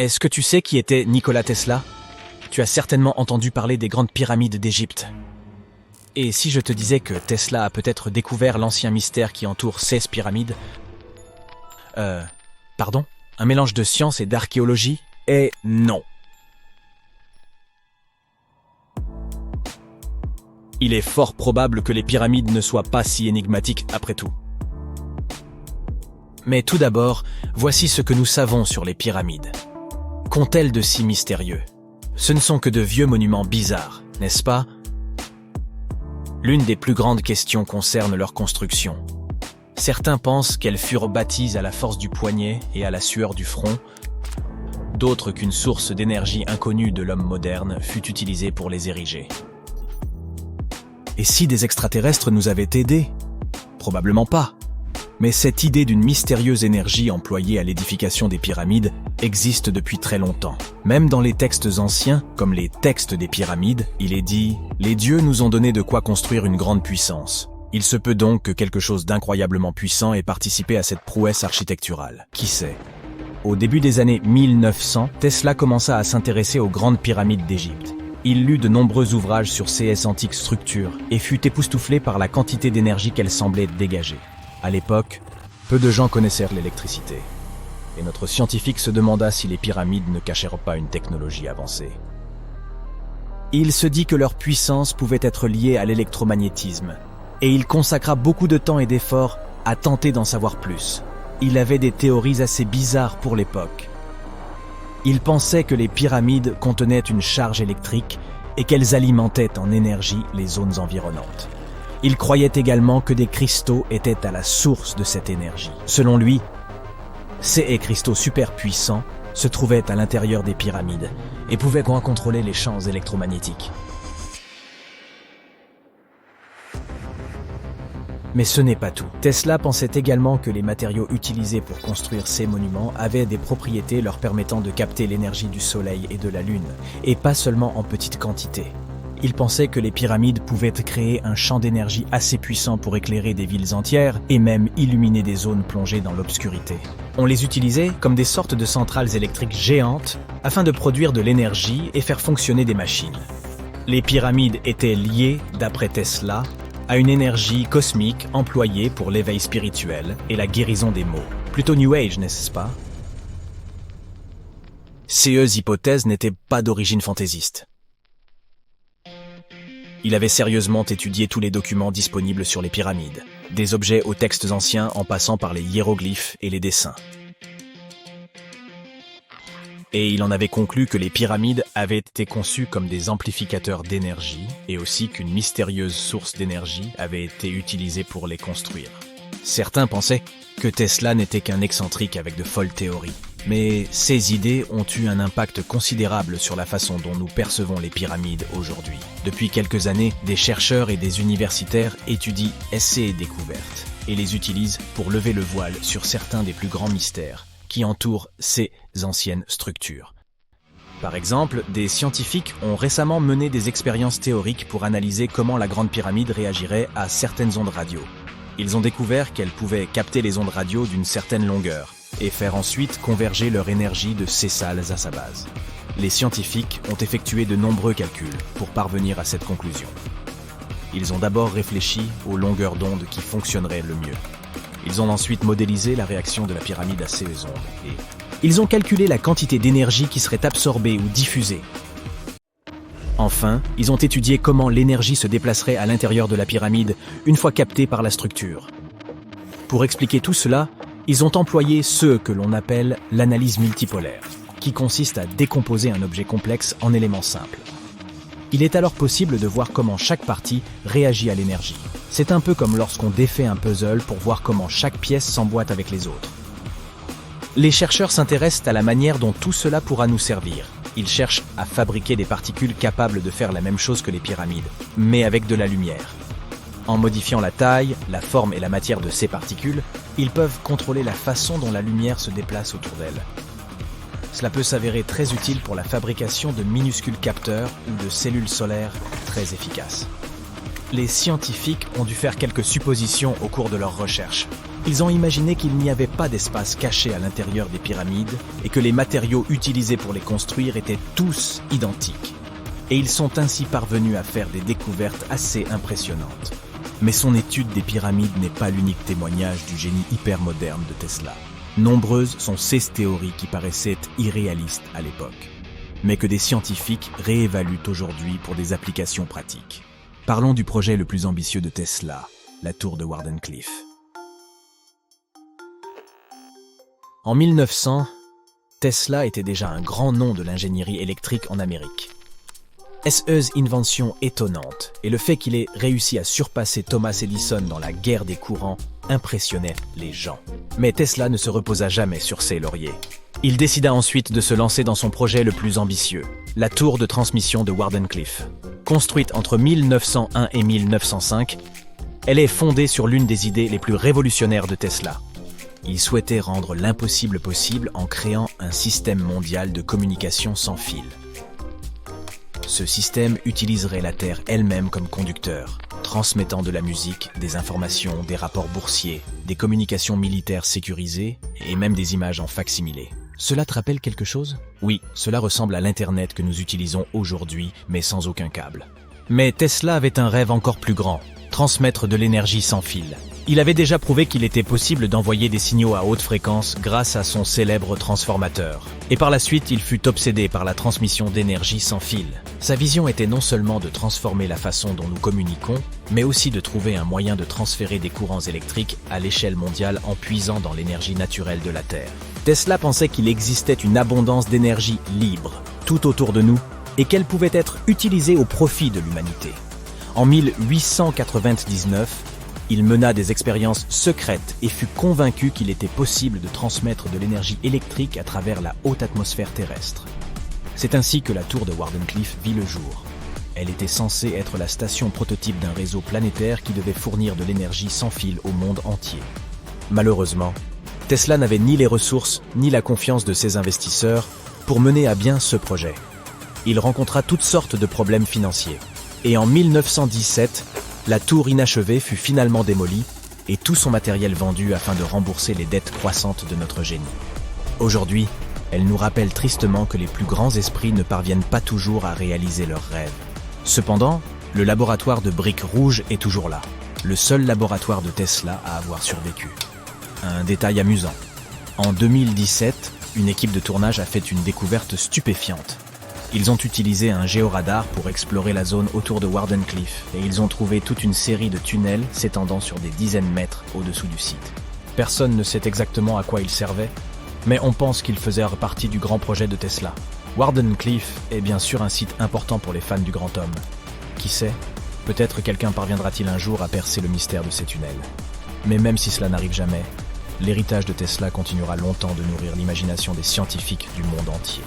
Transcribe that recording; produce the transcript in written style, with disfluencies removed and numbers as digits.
Est-ce que tu sais qui était Nikola Tesla? Tu as certainement entendu parler des grandes pyramides d'Égypte. Et si je te disais que Tesla a peut-être découvert l'ancien mystère qui entoure 16 pyramides? Pardon? Un mélange de science et d'archéologie? Et non. Il est fort probable que les pyramides ne soient pas si énigmatiques après tout. Mais tout d'abord, voici ce que nous savons sur les pyramides. Qu'ont-elles de si mystérieux? Ce ne sont que de vieux monuments bizarres, n'est-ce pas? L'une des plus grandes questions concerne leur construction. Certains pensent qu'elles furent bâties à la force du poignet et à la sueur du front, d'autres qu'une source d'énergie inconnue de l'homme moderne fut utilisée pour les ériger. Et si des extraterrestres nous avaient aidés? Probablement pas. Mais cette idée d'une mystérieuse énergie employée à l'édification des pyramides existe depuis très longtemps. Même dans les textes anciens, comme les textes des pyramides, il est dit « Les dieux nous ont donné de quoi construire une grande puissance. Il se peut donc que quelque chose d'incroyablement puissant ait participé à cette prouesse architecturale. Qui sait ?» Au début des années 1900, Tesla commença à s'intéresser aux grandes pyramides d'Égypte. Il lut de nombreux ouvrages sur ces antiques structures et fut époustouflé par la quantité d'énergie qu'elles semblaient dégager. À l'époque, peu de gens connaissaient l'électricité. Et notre scientifique se demanda si les pyramides ne cachèrent pas une technologie avancée. Il se dit que leur puissance pouvait être liée à l'électromagnétisme, et il consacra beaucoup de temps et d'efforts à tenter d'en savoir plus. Il avait des théories assez bizarres pour l'époque. Il pensait que les pyramides contenaient une charge électrique et qu'elles alimentaient en énergie les zones environnantes. Il croyait également que des cristaux étaient à la source de cette énergie. Selon lui, ces cristaux super puissants se trouvaient à l'intérieur des pyramides et pouvaient contrôler les champs électromagnétiques. Mais ce n'est pas tout. Tesla pensait également que les matériaux utilisés pour construire ces monuments avaient des propriétés leur permettant de capter l'énergie du Soleil et de la Lune, et pas seulement en petite quantité. Il pensait que les pyramides pouvaient créer un champ d'énergie assez puissant pour éclairer des villes entières et même illuminer des zones plongées dans l'obscurité. On les utilisait comme des sortes de centrales électriques géantes afin de produire de l'énergie et faire fonctionner des machines. Les pyramides étaient liées, d'après Tesla, à une énergie cosmique employée pour l'éveil spirituel et la guérison des maux. Plutôt New Age, n'est-ce pas? Ces hypothèses n'étaient pas d'origine fantaisiste. Il avait sérieusement étudié tous les documents disponibles sur les pyramides, des objets aux textes anciens en passant par les hiéroglyphes et les dessins. Et il en avait conclu que les pyramides avaient été conçues comme des amplificateurs d'énergie et aussi qu'une mystérieuse source d'énergie avait été utilisée pour les construire. Certains pensaient que Tesla n'était qu'un excentrique avec de folles théories. Mais ces idées ont eu un impact considérable sur la façon dont nous percevons les pyramides aujourd'hui. Depuis quelques années, des chercheurs et des universitaires étudient ces découvertes et les utilisent pour lever le voile sur certains des plus grands mystères qui entourent ces anciennes structures. Par exemple, des scientifiques ont récemment mené des expériences théoriques pour analyser comment la Grande Pyramide réagirait à certaines ondes radio. Ils ont découvert qu'elle pouvait capter les ondes radio d'une certaine longueur et faire ensuite converger leur énergie de ces salles à sa base. Les scientifiques ont effectué de nombreux calculs pour parvenir à cette conclusion. Ils ont d'abord réfléchi aux longueurs d'onde qui fonctionneraient le mieux. Ils ont ensuite modélisé la réaction de la pyramide à ces ondes et ils ont calculé la quantité d'énergie qui serait absorbée ou diffusée. Enfin, ils ont étudié comment l'énergie se déplacerait à l'intérieur de la pyramide une fois captée par la structure. Pour expliquer tout cela, ils ont employé ce que l'on appelle l'analyse multipolaire, qui consiste à décomposer un objet complexe en éléments simples. Il est alors possible de voir comment chaque partie réagit à l'énergie. C'est un peu comme lorsqu'on défait un puzzle pour voir comment chaque pièce s'emboîte avec les autres. Les chercheurs s'intéressent à la manière dont tout cela pourra nous servir. Ils cherchent à fabriquer des particules capables de faire la même chose que les pyramides, mais avec de la lumière. En modifiant la taille, la forme et la matière de ces particules, ils peuvent contrôler la façon dont la lumière se déplace autour d'elles. Cela peut s'avérer très utile pour la fabrication de minuscules capteurs ou de cellules solaires très efficaces. Les scientifiques ont dû faire quelques suppositions au cours de leurs recherches. Ils ont imaginé qu'il n'y avait pas d'espace caché à l'intérieur des pyramides et que les matériaux utilisés pour les construire étaient tous identiques. Et ils sont ainsi parvenus à faire des découvertes assez impressionnantes. Mais son étude des pyramides n'est pas l'unique témoignage du génie hypermoderne de Tesla. Nombreuses sont ces théories qui paraissaient irréalistes à l'époque, mais que des scientifiques réévaluent aujourd'hui pour des applications pratiques. Parlons du projet le plus ambitieux de Tesla, la tour de Wardenclyffe. En 1900, Tesla était déjà un grand nom de l'ingénierie électrique en Amérique. Cette invention étonnante et le fait qu'il ait réussi à surpasser Thomas Edison dans la guerre des courants impressionnait les gens. Mais Tesla ne se reposa jamais sur ses lauriers. Il décida ensuite de se lancer dans son projet le plus ambitieux, la tour de transmission de Wardenclyffe. Construite entre 1901 et 1905, elle est fondée sur l'une des idées les plus révolutionnaires de Tesla. Il souhaitait rendre l'impossible possible en créant un système mondial de communication sans fil. Ce système utiliserait la Terre elle-même comme conducteur, transmettant de la musique, des informations, des rapports boursiers, des communications militaires sécurisées et même des images en fac-similé. Cela te rappelle quelque chose? Oui, cela ressemble à l'Internet que nous utilisons aujourd'hui, mais sans aucun câble. Mais Tesla avait un rêve encore plus grand, transmettre de l'énergie sans fil. Il avait déjà prouvé qu'il était possible d'envoyer des signaux à haute fréquence grâce à son célèbre transformateur. Et par la suite, il fut obsédé par la transmission d'énergie sans fil. Sa vision était non seulement de transformer la façon dont nous communiquons, mais aussi de trouver un moyen de transférer des courants électriques à l'échelle mondiale en puisant dans l'énergie naturelle de la Terre. Tesla pensait qu'il existait une abondance d'énergie libre, tout autour de nous, et qu'elle pouvait être utilisée au profit de l'humanité. En 1899, il mena des expériences secrètes et fut convaincu qu'il était possible de transmettre de l'énergie électrique à travers la haute atmosphère terrestre. C'est ainsi que la tour de Wardenclyffe vit le jour. Elle était censée être la station prototype d'un réseau planétaire qui devait fournir de l'énergie sans fil au monde entier. Malheureusement, Tesla n'avait ni les ressources ni la confiance de ses investisseurs pour mener à bien ce projet. Il rencontra toutes sortes de problèmes financiers. Et en 1917, la tour inachevée fut finalement démolie et tout son matériel vendu afin de rembourser les dettes croissantes de notre génie. Aujourd'hui, elle nous rappelle tristement que les plus grands esprits ne parviennent pas toujours à réaliser leurs rêves. Cependant, le laboratoire de briques rouges est toujours là, le seul laboratoire de Tesla à avoir survécu. Un détail amusant. En 2017, une équipe de tournage a fait une découverte stupéfiante. Ils ont utilisé un géoradar pour explorer la zone autour de Wardenclyffe et ils ont trouvé toute une série de tunnels s'étendant sur des dizaines de mètres au-dessous du site. Personne ne sait exactement à quoi ils servaient, mais on pense qu'ils faisaient partie du grand projet de Tesla. Wardenclyffe est bien sûr un site important pour les fans du grand homme. Qui sait, peut-être quelqu'un parviendra-t-il un jour à percer le mystère de ces tunnels. Mais même si cela n'arrive jamais, l'héritage de Tesla continuera longtemps de nourrir l'imagination des scientifiques du monde entier.